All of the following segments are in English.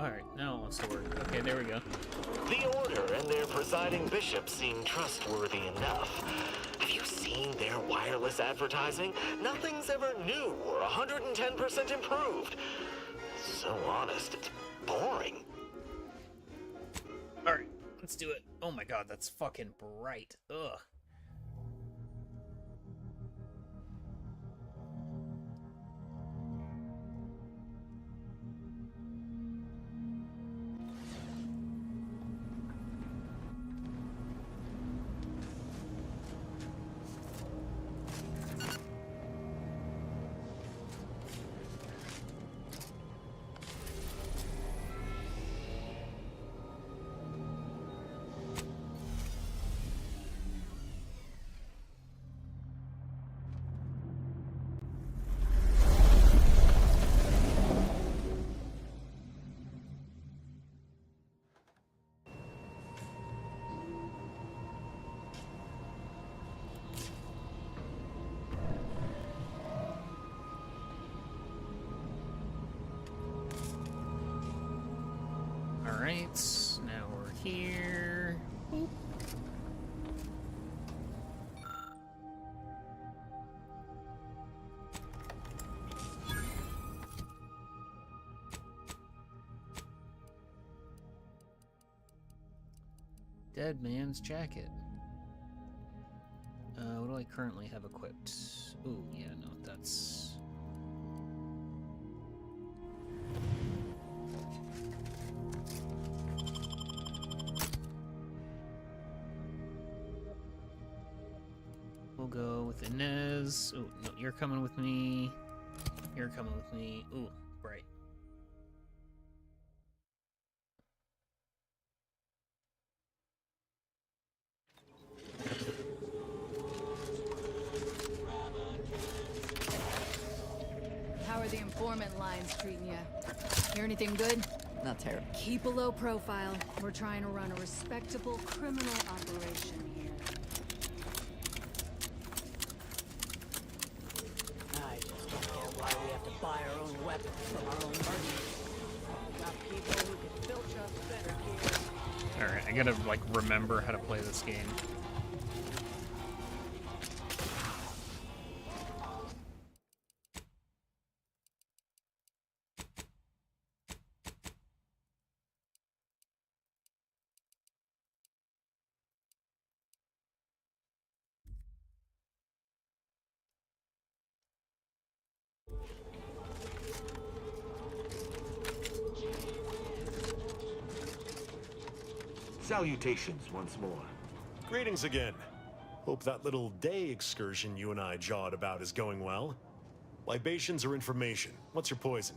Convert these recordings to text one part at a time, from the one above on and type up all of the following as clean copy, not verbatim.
Alright, now it wants to work. Okay, there we go. The Order and their presiding bishop seem trustworthy enough. Have you seen their wireless advertising? Nothing's ever new or 110% improved. So honest, it's boring. Alright, let's do it. Oh my god, that's fucking bright. Ugh. Alright, now we're here. Boop. Dead man's jacket. What do I currently have equipped? Ooh, yeah, no, that's... We'll go with Inez. Ooh, no, you're coming with me. You're coming with me. Ooh, bright. How are the informant lines treating you? Hear anything good? Not terrible. Keep a low profile. We're trying to run a respectable criminal operation here. I just don't get why we have to buy our own weapons from our own merchants. We got people who can filch us better gear. Alright, I gotta, like, remember how to play this game. Salutations once more. Greetings again. Hope that little day excursion you and I jawed about is going well. Libations or information? What's your poison?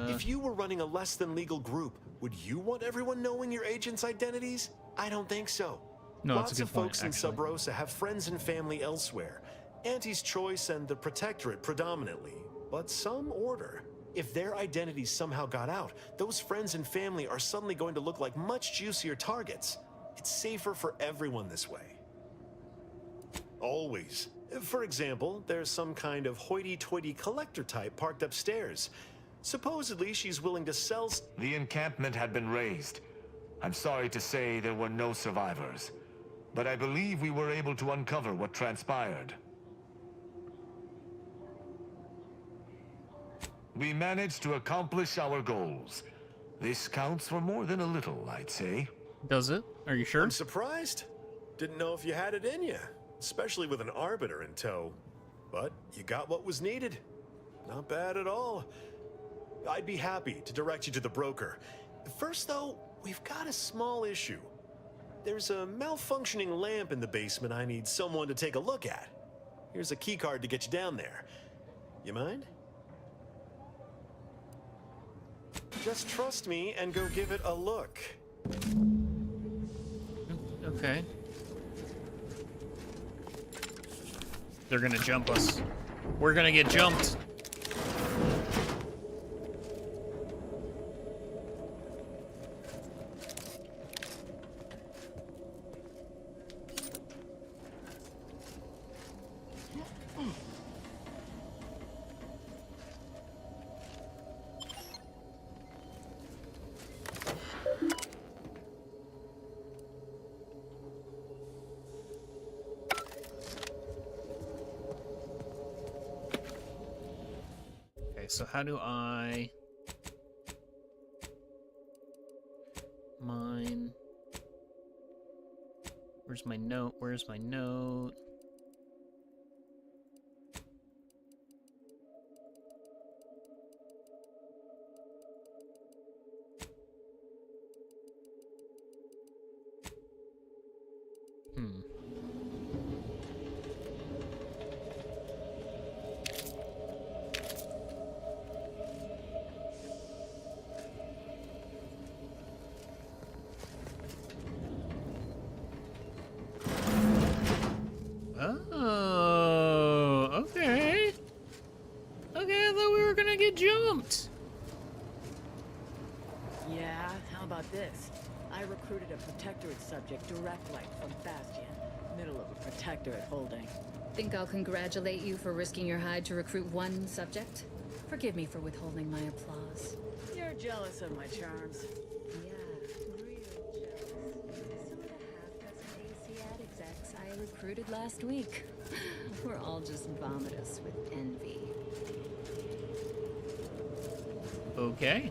If you were running a less than legal group, would you want everyone knowing your agents' identities? I don't think so. No, Lots that's a good of folks point, in Sub actually. Rosa have friends and family elsewhere. Auntie's Choice and the Protectorate predominantly, but some Order. If their identities somehow got out, those friends and family are suddenly going to look like much juicier targets. It's safer for everyone this way. Always. For example, there's some kind of hoity-toity collector type parked upstairs. Supposedly, she's willing to sell... The encampment had been raised. I'm sorry to say there were no survivors, but I believe we were able to uncover what transpired. We managed to accomplish our goals. This counts for more than a little, I'd say. Does it? Are you sure? I'm surprised. Didn't know if you had it in you, especially with an Arbiter in tow. But you got what was needed. Not bad at all. I'd be happy to direct you to the broker. First, though, we've got a small issue. There's a malfunctioning lamp in the basement I need someone to take a look at. Here's a keycard to get you down there. You mind? Just trust me and go give it a look. Okay. They're gonna jump us. We're gonna get jumped. Okay, so how do I mine? Where's my note? Where's my note? Hmm. Oh, okay. Okay, I thought we were gonna get jumped. Yeah, how about this? I recruited a Protectorate subject direct light from Bastion. Middle of a Protectorate holding. Think I'll congratulate you for risking your hide to recruit one subject? Forgive me for withholding my applause. You're jealous of my charms. Yeah, real jealous. So are the half-dozen ACAD execs I recruited last week. We're all just vomitous with envy. Okay.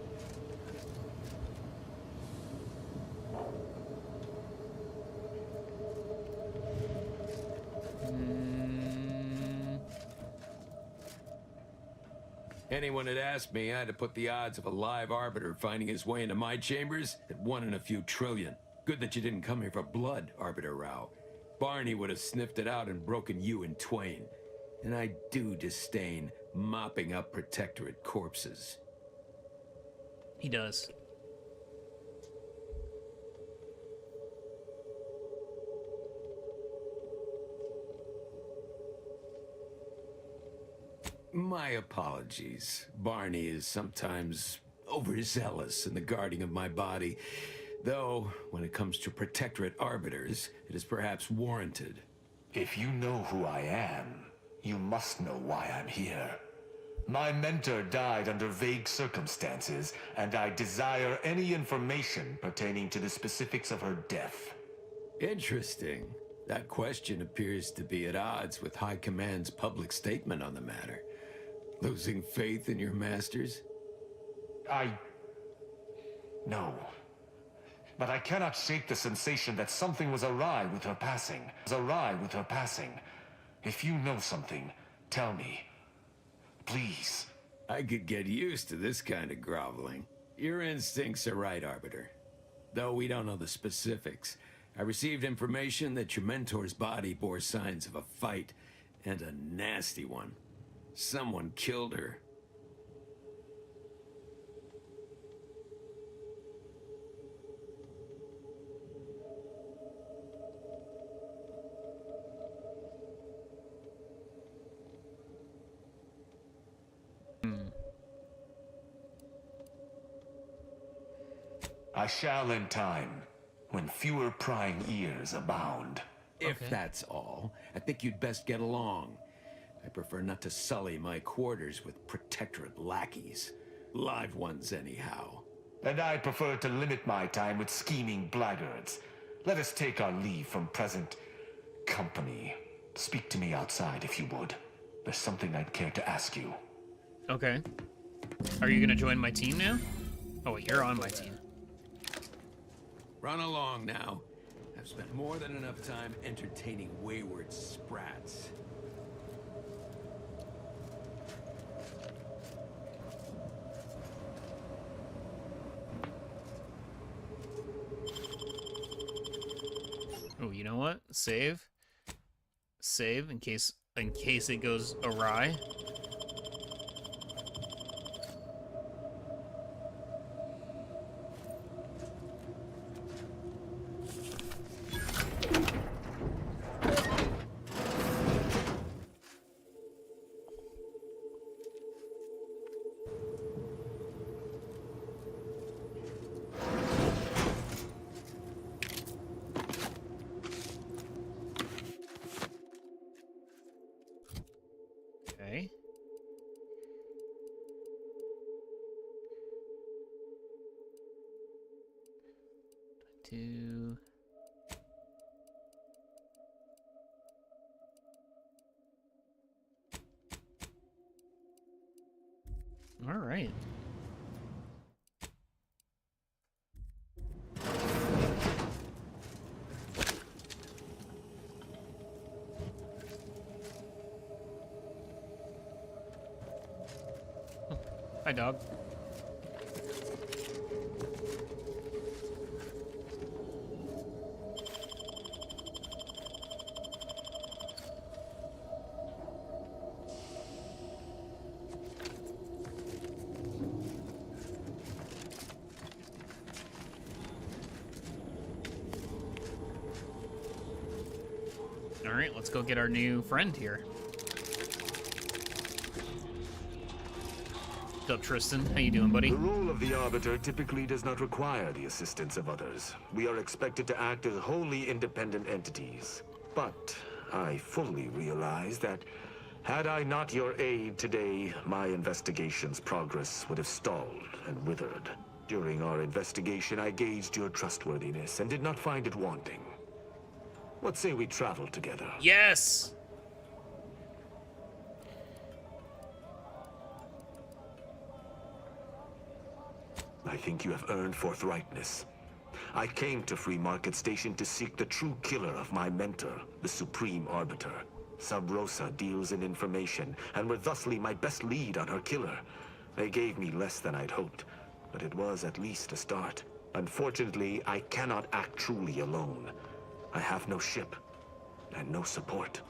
Anyone had asked me, I'd have put the odds of a live arbiter finding his way into my chambers at 1 in a few trillion. Good that you didn't come here for blood, Arbiter Rao. Barney would have sniffed it out and broken you in twain. And I do disdain mopping up Protectorate corpses. He does. My apologies. Barney is sometimes overzealous in the guarding of my body. Though, when it comes to Protectorate arbiters, it is perhaps warranted. If you know who I am, you must know why I'm here. My mentor died under vague circumstances, and I desire any information pertaining to the specifics of her death. Interesting. That question appears to be at odds with High Command's public statement on the matter. Losing faith in your masters? No. But I cannot shake the sensation that something was awry with her passing. If you know something, tell me. Please. I could get used to this kind of groveling. Your instincts are right, Arbiter. Though we don't know the specifics, I received information that your mentor's body bore signs of a fight, and a nasty one. Someone killed her. I shall in time, when fewer prying ears abound. If Okay. that's all, I think you'd best get along. I prefer not to sully my quarters with Protectorate lackeys. Live ones, anyhow. And I prefer to limit my time with scheming blackguards. Let us take our leave from present company. Speak to me outside if you would. There's something I'd care to ask you. Okay. Are you gonna join my team now? Oh, wait, you're on my team. Run along now. I've spent more than enough time entertaining wayward sprats. Oh, you know what? Save. Save in case it goes awry. Okay. Two. All right. Oh, hi, dog. All right, let's go get our new friend here. What's up, Tristan? How you doing, buddy? The role of the Arbiter typically does not require the assistance of others. We are expected to act as wholly independent entities. But I fully realize that had I not your aid today, my investigation's progress would have stalled and withered. During our investigation, I gauged your trustworthiness and did not find it wanting. What say we travel together? Yes! I think you have earned forthrightness. I came to Free Market Station to seek the true killer of my mentor, the Supreme Arbiter. Sub Rosa deals in information, and were thusly my best lead on her killer. They gave me less than I'd hoped, but it was at least a start. Unfortunately, I cannot act truly alone. I have no ship, and no support.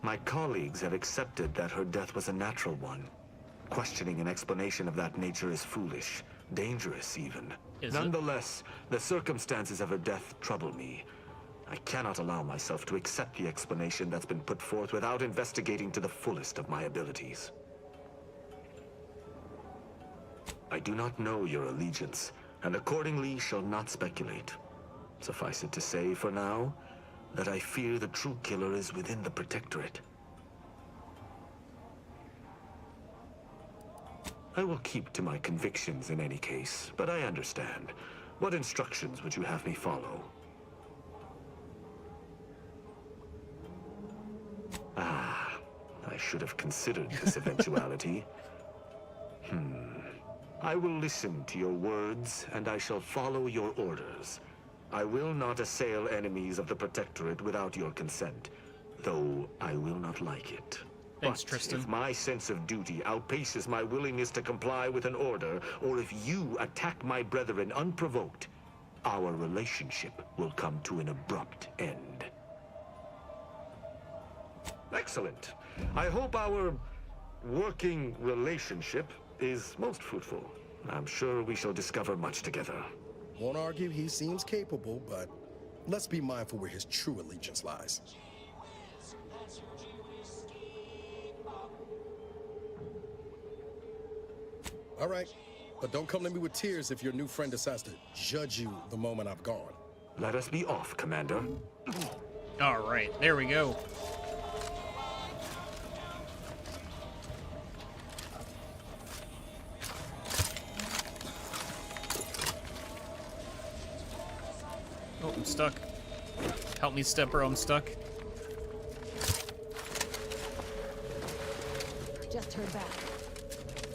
My colleagues have accepted that her death was a natural one. Questioning an explanation of that nature is foolish, dangerous even. Is it? Nonetheless, the circumstances of her death trouble me. I cannot allow myself to accept the explanation that's been put forth without investigating to the fullest of my abilities. I do not know your allegiance, and accordingly shall not speculate. Suffice it to say, for now, that I fear the true killer is within the Protectorate. I will keep to my convictions in any case, but I understand. What instructions would you have me follow? Ah, I should have considered this eventuality. I will listen to your words, and I shall follow your orders. I will not assail enemies of the Protectorate without your consent, though I will not like it. Thanks, But Tristan. if my sense of duty outpaces my willingness to comply with an order, or if you attack my brethren unprovoked, our relationship will come to an abrupt end. Excellent. I hope our working relationship is most fruitful. I'm sure we shall discover much together. Won't argue he seems capable, but let's be mindful where his true allegiance lies. All right, but don't come to me with tears if your new friend decides to judge you the moment I've gone. Let us be off, Commander. All right, there we go. Oh, I'm stuck. Help me, stepper, I'm stuck. Just heard back.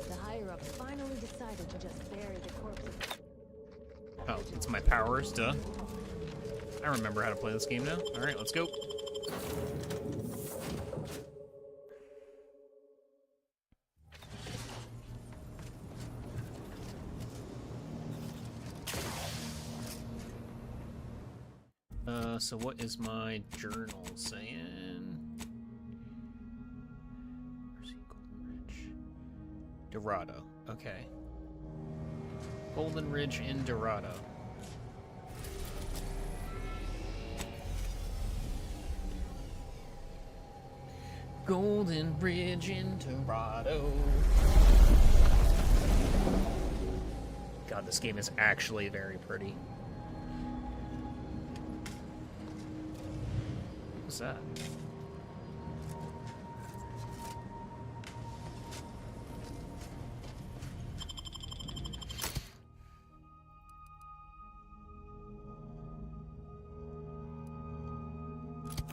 The higher-ups finally decided to just bury the corpse of... Oh, it's my powers, duh. I remember how to play this game now. All right, let's go. So what is my journal saying? Where's he? Golden Ridge. Dorado. Okay. Golden Ridge in Dorado. Golden Ridge in Dorado. God, this game is actually very pretty. What's that?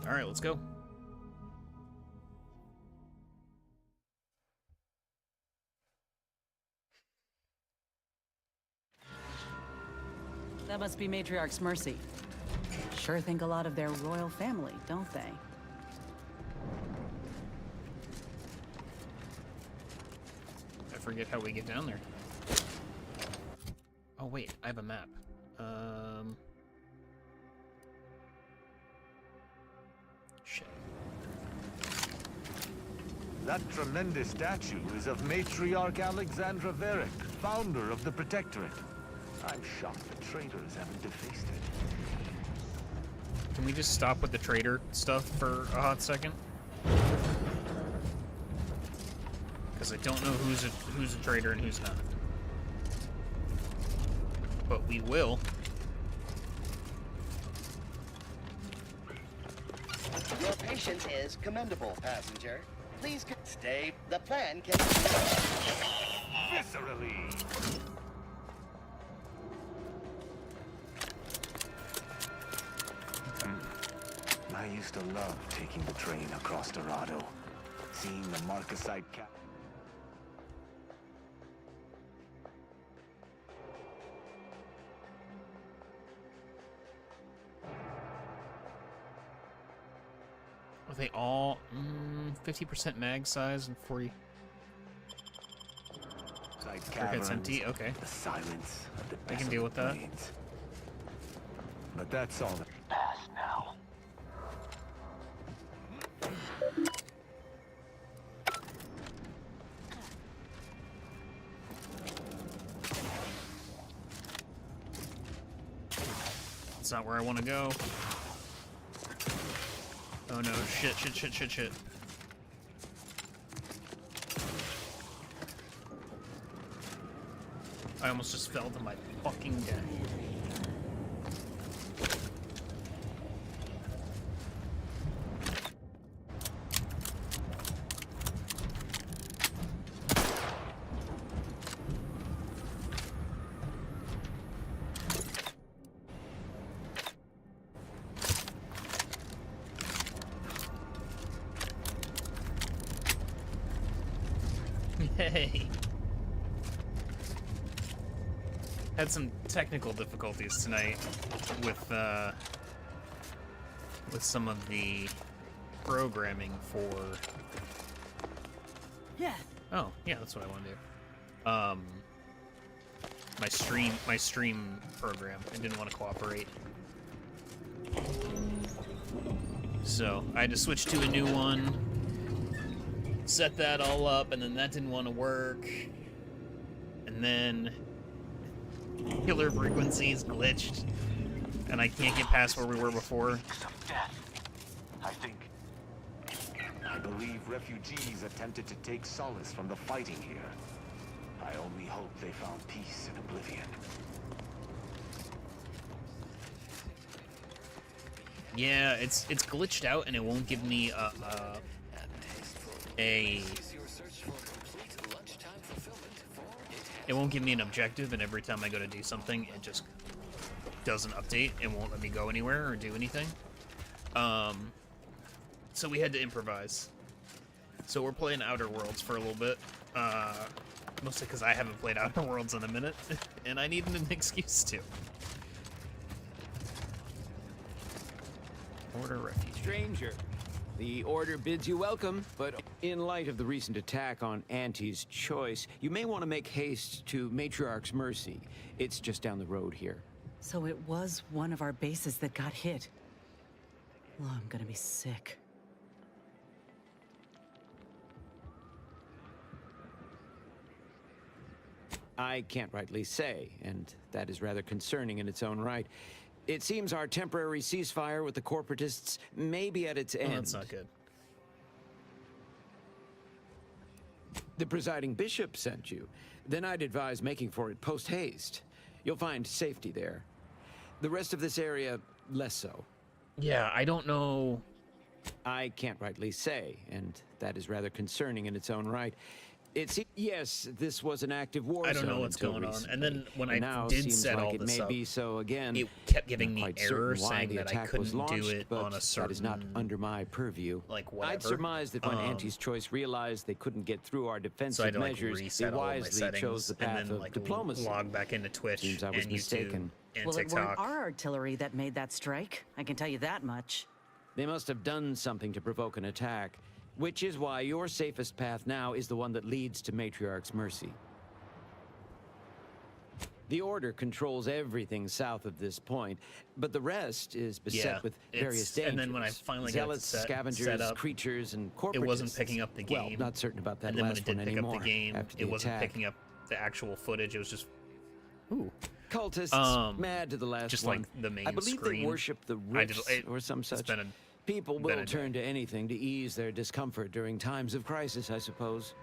All right, let's go. That must be Matriarch's mercy. Sure think a lot of their royal family, don't they? I forget how we get down there. Oh wait, I have a map. Shit. That tremendous statue is of Matriarch Alexandra Varric, founder of the Protectorate. I'm shocked the traitors haven't defaced it. Can we just stop with the traitor stuff for a hot second? Because I don't know who's a traitor and who's not. But we will. Your patience is commendable, passenger. Please stay. The plan can... Viscerally! I used to love taking the train across Dorado, seeing the Marcasite cap. Are they all 50% mag size and 40? It's empty. Okay, The silence of the I can deal with that. plains. But that's all. Pass now. That's not where I want to go. Oh no, shit. I almost just fell to my fucking death. Hey. Had some technical difficulties tonight with some of the programming for. Yeah. Oh, yeah, that's what I want to do. My stream program. It didn't want to cooperate. So I had to switch to a new one. Set that all up, and then that didn't want to work. And then killer frequencies glitched, and I can't get past where we were before. I believe refugees attempted to take solace from the fighting here. I only hope they found peace in oblivion. Yeah, it's glitched out, and it won't give me it won't give me an objective, and every time I go to do something, it just doesn't update and won't let me go anywhere or do anything. So we had to improvise. So we're playing Outer Worlds for a little bit, mostly because I haven't played Outer Worlds in a minute, and I needed an excuse to. Order refugee. Stranger, the order bids you welcome, but in light of the recent attack on Auntie's Choice, you may want to make haste to Matriarch's Mercy. It's just down the road here. So it was one of our bases that got hit. Oh, I'm gonna be sick. I can't rightly say, and that is rather concerning in its own right. It seems our temporary ceasefire with the corporatists may be at its end. That's not good. The presiding bishop sent you. Then I'd advise making for it post-haste. You'll find safety there. The rest of this area, less so. Yeah, I don't know. I can't rightly say, and that is rather concerning in its own right. Yes, this was an active war zone. I don't know what's going on. And then when I did set all this up, it may be so again. It kept giving me Quite errors certain why saying the that I attack was couldn't do launched, it but on a certain. that is not under my purview. Like whatever. I'd surmise that when Auntie's Choice realized they couldn't get through our So I defensive had to like measures, they reset all of my wisely settings chose the path and then of like diplomacy. log back into Twitch Seems I was and mistaken. YouTube and Well, it TikTok. weren't our artillery that made that strike. I can tell you that much. They must have done something to provoke an attack, which is why your safest path now is the one that leads to Matriarch's mercy. The Order controls everything south of this point, but the rest is beset Yeah, with various dangers. and then when I finally got it Zealots, set scavengers, up, creatures, and it corporatists. wasn't picking up the game. Well, not certain about that and then when last it did one pick anymore. up the game, after the it wasn't attack. picking up the actual footage. It was just Ooh. Cultists, mad to the last just one. like the main I believe screen. they worship the I did- rifts it- or some it's such. been a- People been will a turn day. to anything to ease their discomfort during times of crisis, I suppose.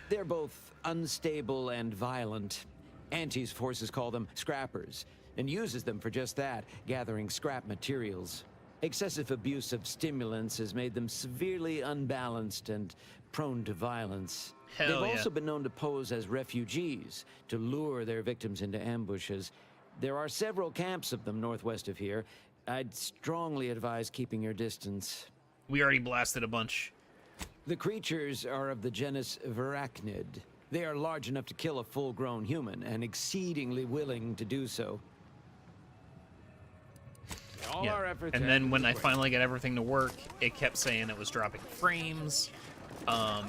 They're both unstable and violent. Auntie's forces call them scrappers, and uses them for just that, gathering scrap materials. Excessive abuse of stimulants has made them severely unbalanced and prone to violence. Hell They've yeah. also been known to pose as refugees to lure their victims into ambushes. There are several camps of them northwest of here. I'd strongly advise keeping your distance. We already blasted a bunch. The creatures are of the genus Verachnid. They are large enough to kill a full-grown human and exceedingly willing to do so. All Yeah. our efforts And are then when I adequate. finally got everything to work, it kept saying it was dropping frames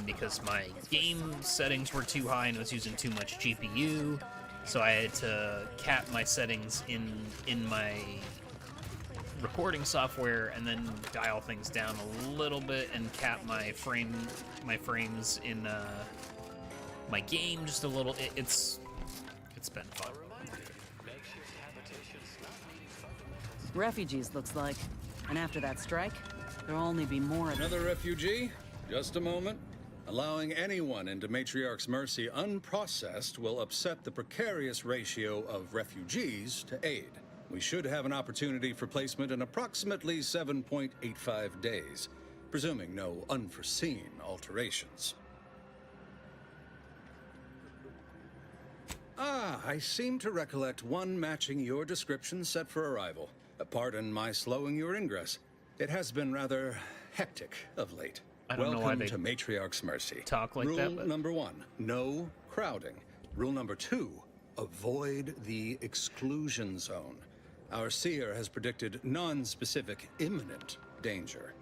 because my game settings were too high and it was using too much GPU. So I had to cap my settings in my recording software and then dial things down a little bit and cap my frames in my game just a little. It's been fun. Refugees, looks like. And after that strike, there'll only be more of them. Another refugee? Just a moment. Allowing anyone into Matriarch's mercy unprocessed will upset the precarious ratio of refugees to aid. We should have an opportunity for placement in approximately 7.85 days, presuming no unforeseen alterations. Ah, I seem to recollect one matching your description set for arrival. Pardon my slowing your ingress. It has been rather hectic of late. I don't know why Welcome they to Matriarch's Mercy. talk like Rule that, but- number 1, no crowding. Rule number 2, avoid the exclusion zone. Our seer has predicted non-specific imminent danger.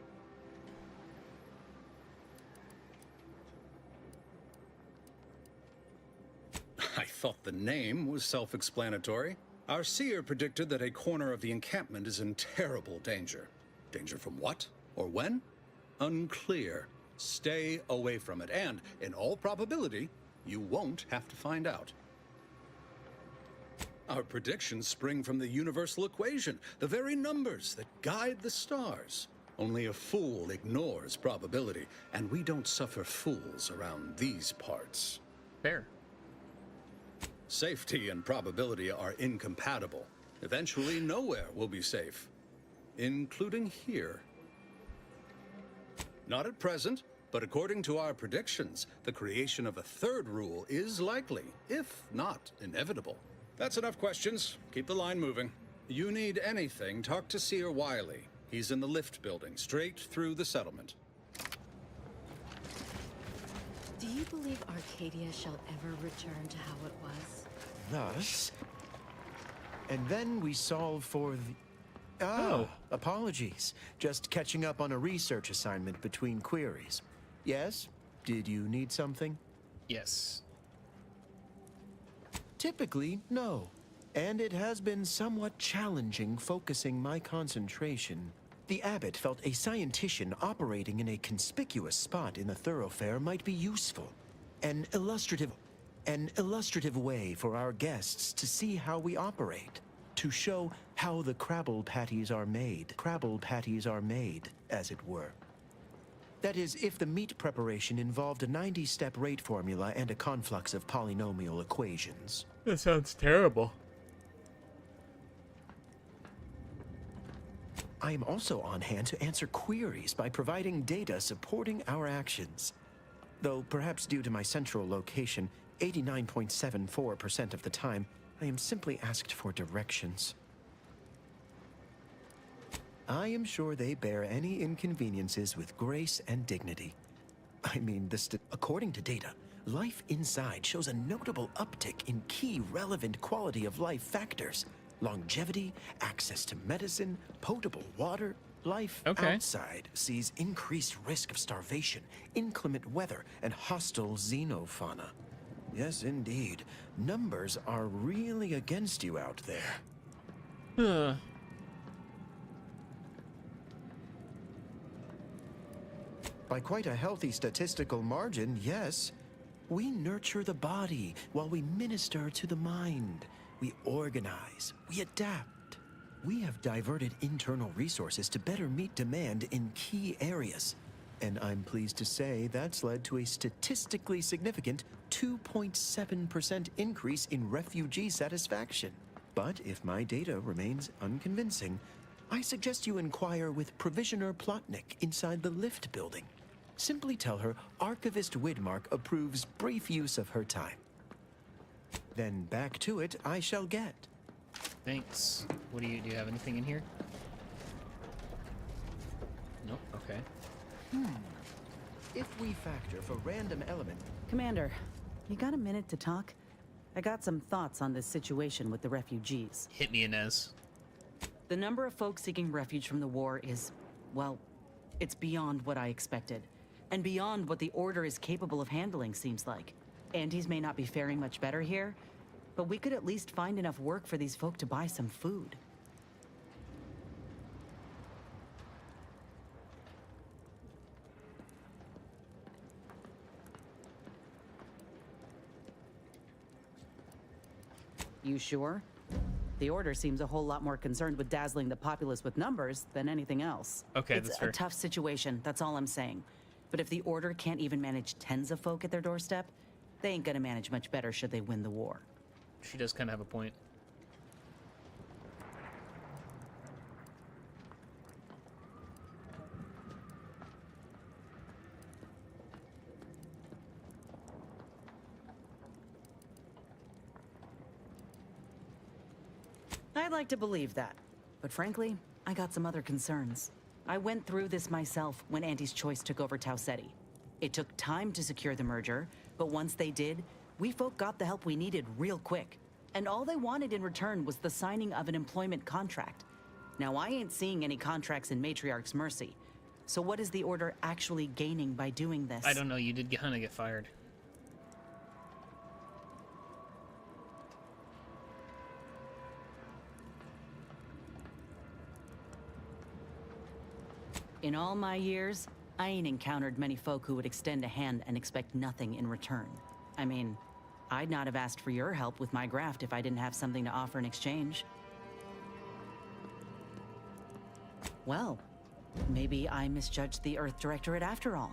I thought the name was self-explanatory. Our seer predicted that a corner of the encampment is in terrible danger. Danger from what? Or when? Unclear. Stay away from it, and, in all probability, you won't have to find out. Our predictions spring from the universal equation, the very numbers that guide the stars. Only a fool ignores probability, and we don't suffer fools around these parts. Fair. Safety and probability are incompatible. Eventually, nowhere will be safe, including here. Not at present, but according to our predictions, the creation of a third rule is likely, if not inevitable. That's enough questions. Keep the line moving. You need anything, talk to Seer Wiley. He's in the lift building, straight through the settlement. Do you believe Arcadia shall ever return to how it was? Thus. And then we solve for the... apologies. Just catching up on a research assignment between queries. Yes? Did you need something? Yes. Typically, no. And it has been somewhat challenging focusing my concentration. The abbot felt a scientician operating in a conspicuous spot in the thoroughfare might be useful. An illustrative way for our guests to see how we operate. To show how the Crabble patties are made. Crabble patties are made, as it were. That is, if the meat preparation involved a 90-step rate formula and a conflux of polynomial equations. That sounds terrible. I am also on hand to answer queries by providing data supporting our actions. Though perhaps due to my central location, 89.74% of the time, I am simply asked for directions. I am sure they bear any inconveniences with grace and dignity. I mean, according to data, life inside shows a notable uptick in key relevant quality of life factors. Longevity, access to medicine, potable water. Life outside sees increased risk of starvation, inclement weather, and hostile xenofauna. Yes, indeed. Numbers are really against you out there. By quite a healthy statistical margin, yes. We nurture the body while we minister to the mind. We organize, we adapt. We have diverted internal resources to better meet demand in key areas. And I'm pleased to say that's led to a statistically significant 2.7% increase in refugee satisfaction. But if my data remains unconvincing, I suggest you inquire with Provisioner Plotnik inside the lift building. Simply tell her Archivist Widmark approves brief use of her time. Then back to it I shall get. Thanks. What do you have anything in here? Nope. Okay. If we factor for random element... Commander, you got a minute to talk? I got some thoughts on this situation with the refugees. Hit me, Inez. The number of folks seeking refuge from the war is, well, it's beyond what I expected. And beyond what the Order is capable of handling, seems like. Andes may not be faring much better here, but we could at least find enough work for these folk to buy some food. You sure? The Order seems a whole lot more concerned with dazzling the populace with numbers than anything else. Okay, it's that's fair. a tough situation, that's all I'm saying. But if the Order can't even manage tens of folk at their doorstep, they ain't gonna manage much better should they win the war. She does kind of have a point. I'd like to believe that. But frankly, I got some other concerns. I went through this myself when Andy's Choice took over Tau Ceti. It took time to secure the merger, but once they did, we folk got the help we needed real quick. And all they wanted in return was the signing of an employment contract. Now, I ain't seeing any contracts in Matriarch's Mercy. So what is the Order actually gaining by doing this? I don't know. You did kind of get fired. In all my years, I ain't encountered many folk who would extend a hand and expect nothing in return. I mean, I'd not have asked for your help with my graft if I didn't have something to offer in exchange. Well, maybe I misjudged the Earth Directorate after all.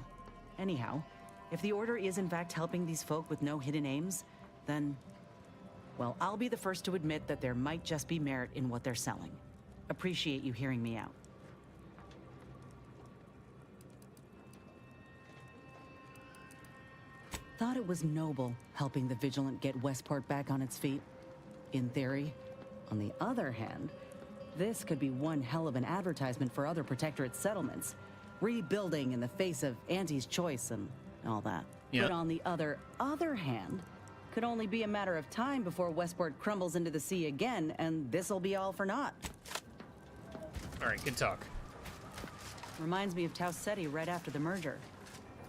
Anyhow, if the Order is in fact helping these folk with no hidden aims, then... well, I'll be the first to admit that there might just be merit in what they're selling. Appreciate you hearing me out. Thought it was noble helping the Vigilant get Westport back on its feet. In theory. On the other hand, this could be one hell of an advertisement for other Protectorate settlements. Rebuilding in the face of Andy's Choice and all that. Yep. But on the other hand, could only be a matter of time before Westport crumbles into the sea again, and this'll be all for naught. Alright, good talk. Reminds me of Tau Ceti right after the merger.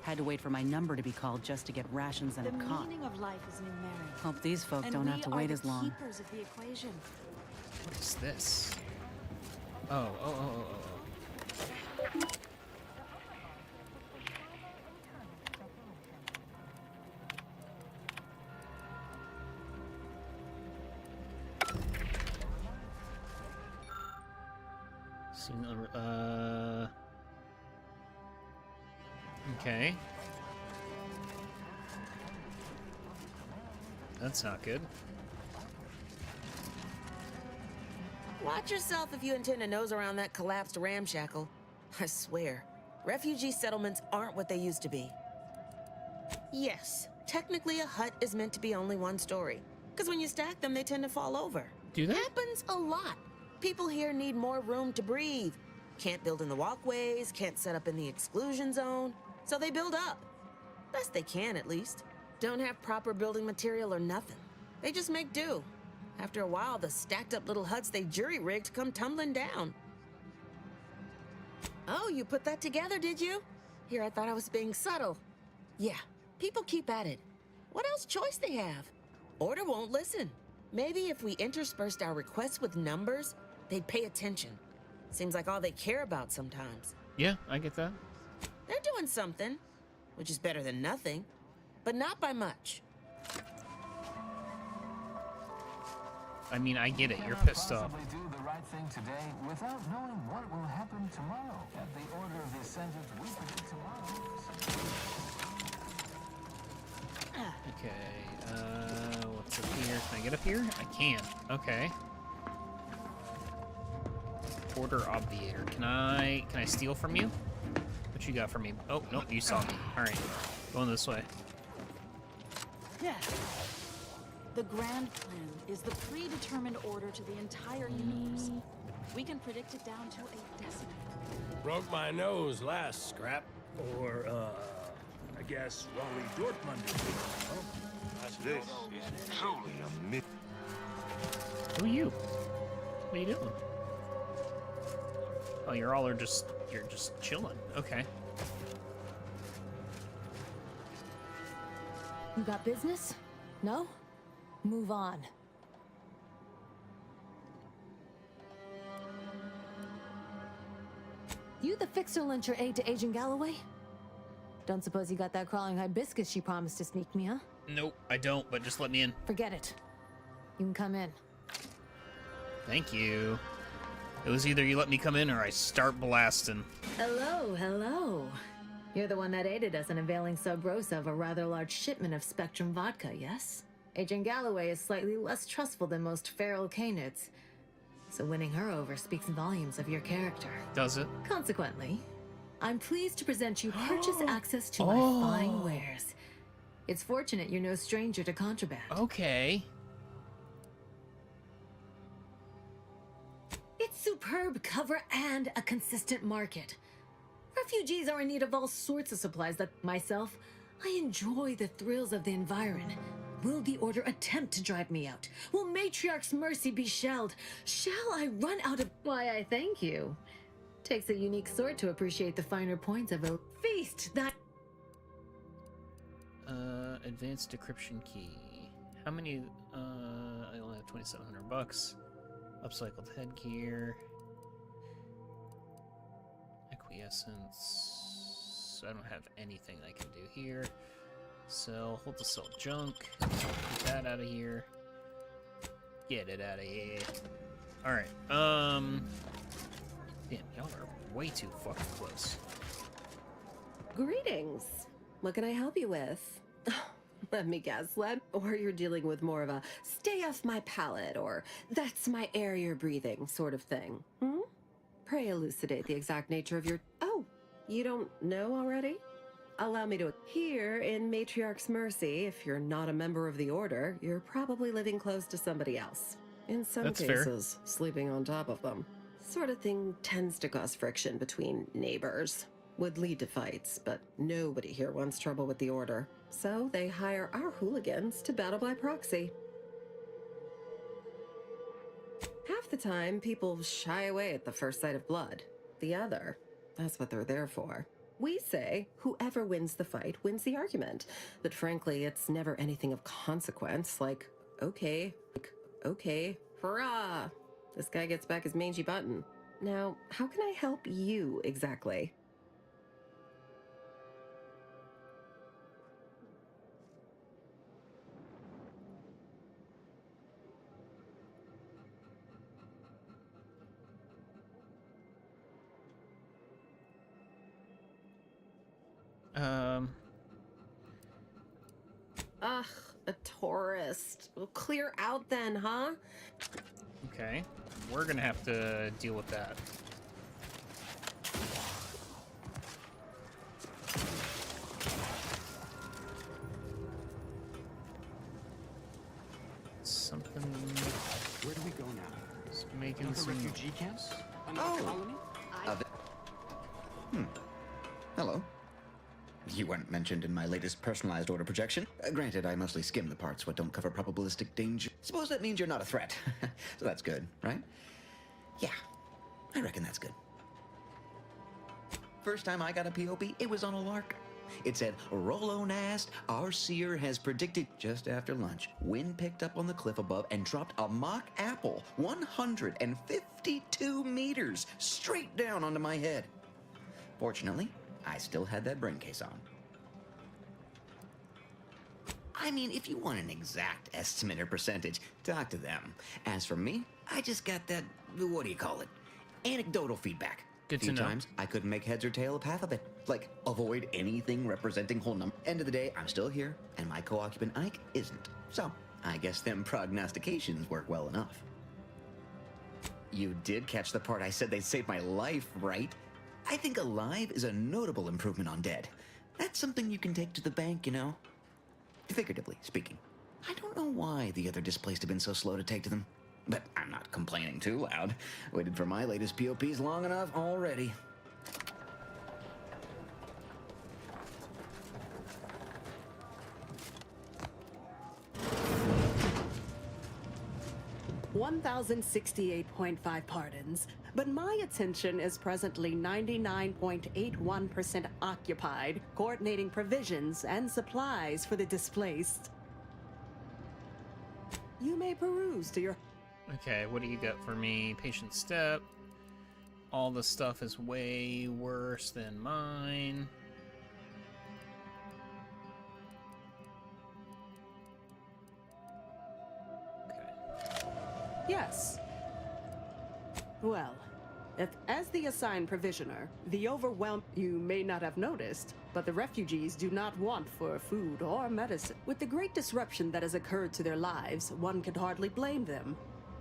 Had to wait for my number to be called just to get rations and a cot. The meaning of life is numeric. Hope these folk And don't we have to are wait the as long. keepers of the equation. What is this? Oh. Okay. That's not good. Watch yourself if you intend to nose around that collapsed ramshackle. I swear, refugee settlements aren't what they used to be. Yes, technically a hut is meant to be only one story. Because when you stack them, they tend to fall over. Do they? Happens a lot. People here need more room to breathe. Can't build in the walkways, can't set up in the exclusion zone. So they build up. Best they can, at least. Don't have proper building material or nothing. They just make do. After a while, the stacked up little huts they jury-rigged come tumbling down. Oh, you put that together, did you? Here, I thought I was being subtle. Yeah, people keep at it. What else choice they have? Order won't listen. Maybe if we interspersed our requests with numbers, they'd pay attention. Seems like all they care about sometimes. Yeah, I get that. They're doing something, which is better than nothing, but not by much. I mean, I get it. You're pissed off. Do the right thing today without knowing what will happen tomorrow. At the order of the ascendant, we predict tomorrow. Okay, what's up here? Can I get up here? I can. Okay. Order obviator. Can I steal from you? What you got for me? Oh, nope, you saw me. Alright. Going this way. Yeah. The grand plan is the predetermined order to the entire universe. We can predict it down to a decimal. Broke my nose last, Scrap. Or, I guess Raleigh Dortmund. This is truly a myth. Who are you? What are you doing? Oh, you're just chilling. Okay. You got business? No? Move on. You the fixer-lyncher aide to Agent Galloway? Don't suppose you got that crawling hibiscus she promised to sneak me, huh? Nope, I don't, but just let me in. Forget it. You can come in. Thank you. It was either you let me come in or I start blasting. Hello, hello. You're the one that aided us in unveiling Sub Rosa of a rather large shipment of Spectrum vodka, yes? Agent Galloway is slightly less trustful than most feral canids, so winning her over speaks volumes of your character. Does it? Consequently, I'm pleased to present you purchase access to my fine wares. It's fortunate you're no stranger to contraband. Okay. It's superb cover and a consistent market. Refugees are in need of all sorts of supplies that myself, I enjoy the thrills of the environment. Will the Order attempt to drive me out? Will Matriarch's mercy be shelled? Shall I run out of... Why, I thank you. Takes a unique sort to appreciate the finer points of a feast that... Advanced decryption key. How many, I only have 2,700 bucks. Upcycled headgear. Acquiescence. I don't have anything I can do here. Sell, hold to sell junk. Get that out of here. Get it out of here. Alright, damn, y'all are way too fucking close. Greetings. What can I help you with? Let me guess, or you're dealing with more of a stay off my palate or that's my air you're breathing sort of thing. Hmm? Pray elucidate the exact nature of your... Oh, you don't know already? Allow me to... Here in Matriarch's Mercy, if you're not a member of the Order, you're probably living close to somebody else. In some That's cases, sleeping on top of them. Sort of thing tends to cause friction between neighbors. Would lead to fights, but nobody here wants trouble with the Order. So they hire our hooligans to battle by proxy. Half the time, people shy away at the first sight of blood. The other, that's what they're there for. We say whoever wins the fight wins the argument. But frankly, it's never anything of consequence, like, okay, hurrah! This guy gets back his mangy button. Now, how can I help you exactly? Ugh, a tourist. Well, clear out then, huh? Okay, we're gonna have to deal with that. Something... Where do we go now? Just making Another some... refugee camps? Another colony? Hello. You weren't mentioned in my latest personalized order projection. Granted, I mostly skim the parts what don't cover probabilistic danger. Suppose that means you're not a threat. So that's good, right? Yeah, I reckon that's good. First time I got a POP, it was on a lark. It said, Rolo Nast, our seer has predicted just after lunch. Wind picked up on the cliff above and dropped a mock apple 152 meters straight down onto my head. Fortunately, I still had that brain case on. I mean, if you want an exact estimate or percentage, talk to them. As for me, I just got that, what do you call it? Anecdotal feedback. Good Few to know. times I couldn't make heads or tail of half of it. Like, avoid anything representing whole number. End of the day, I'm still here, and my co-occupant Ike isn't. So, I guess them prognostications work well enough. You did catch the part I said they'd save my life, right? I think alive is a notable improvement on dead. That's something you can take to the bank, you know? Figuratively speaking. I don't know why the other displaced have been so slow to take to them. But I'm not complaining too loud. Waited for my latest POPs long enough already. $1,068.5 pardons, but my attention is presently 99.81% occupied, coordinating provisions and supplies for the displaced. You may peruse to your... Okay, what do you got for me? Patient step. All the stuff is way worse than mine. Yes. Well, if, as the assigned provisioner, the overwhelm... You may not have noticed, but the refugees do not want for food or medicine. With the great disruption that has occurred to their lives, one could hardly blame them.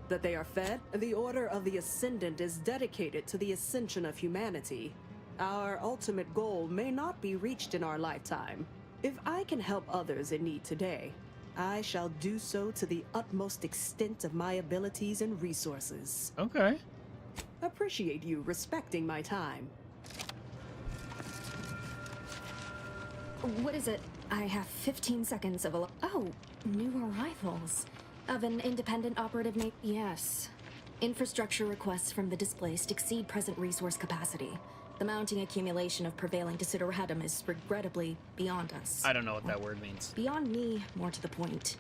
That they are fed, the Order of the Ascendant is dedicated to the ascension of humanity. Our ultimate goal may not be reached in our lifetime. If I can help others in need today, I shall do so to the utmost extent of my abilities and resources. Okay. Appreciate you respecting my time. What is it? I have 15 seconds of a... Oh, new arrivals. Of an independent operative name? Yes. Infrastructure requests from the displaced exceed present resource capacity. The mounting accumulation of prevailing desideratum is regrettably beyond us. I don't know what that word means. Beyond me, more to the point.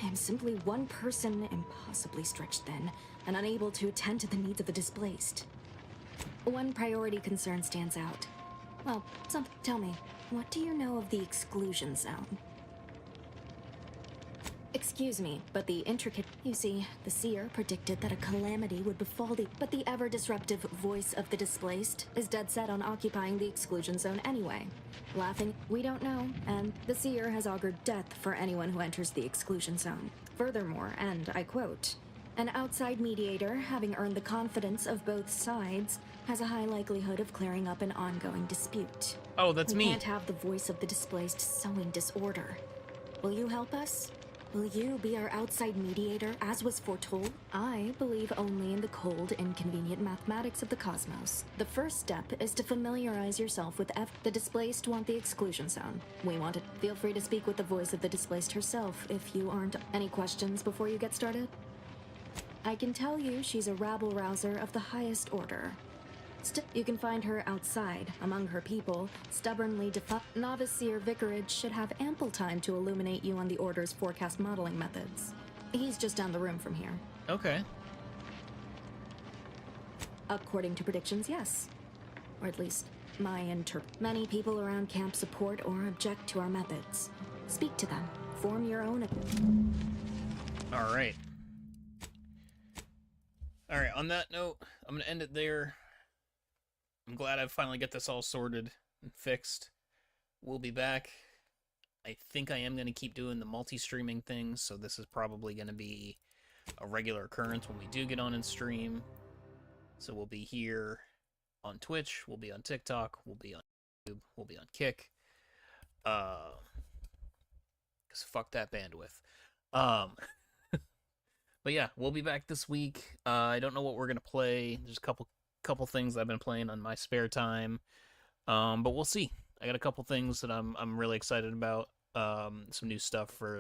I am simply one person, impossibly stretched thin, and unable to attend to the needs of the displaced. One priority concern stands out. Well, tell me, what do you know of the exclusion zone? Excuse me, but the intricate... You see, the seer predicted that a calamity would befall but the ever-disruptive voice of the displaced is dead set on occupying the exclusion zone anyway. Laughing, we don't know, and the seer has augured death for anyone who enters the exclusion zone. Furthermore, and I quote, an outside mediator, having earned the confidence of both sides, has a high likelihood of clearing up an ongoing dispute. Oh, that's me. We can't have the voice of the displaced sowing disorder. Will you help us? Will you be our outside mediator, as was foretold? I believe only in the cold, inconvenient mathematics of the cosmos. The first step is to familiarize yourself with the displaced want the exclusion zone. We want it. Feel free to speak with the voice of the displaced herself if you aren't... Any questions before you get started? I can tell you she's a rabble-rouser of the highest order. You can find her outside, among her people, stubbornly Novice Seer Vicarage should have ample time to illuminate you on the Order's forecast modeling methods. He's just down the room from here. Okay. According to predictions, yes. Or at least, my Many people around camp support or object to our methods. Speak to them. Form your own... Alright. Alright, on that note, I'm gonna end it there. I'm glad I finally got this all sorted and fixed. We'll be back. I think I am going to keep doing the multi-streaming things, so this is probably going to be a regular occurrence when we do get on and stream. So we'll be here on Twitch, we'll be on TikTok, we'll be on YouTube, we'll be on Kick. Because fuck that bandwidth. But yeah, we'll be back this week. I don't know what we're going to play. There's a couple things I've been playing on my spare time, but we'll see. I got a couple things that I'm really excited about. Some new stuff for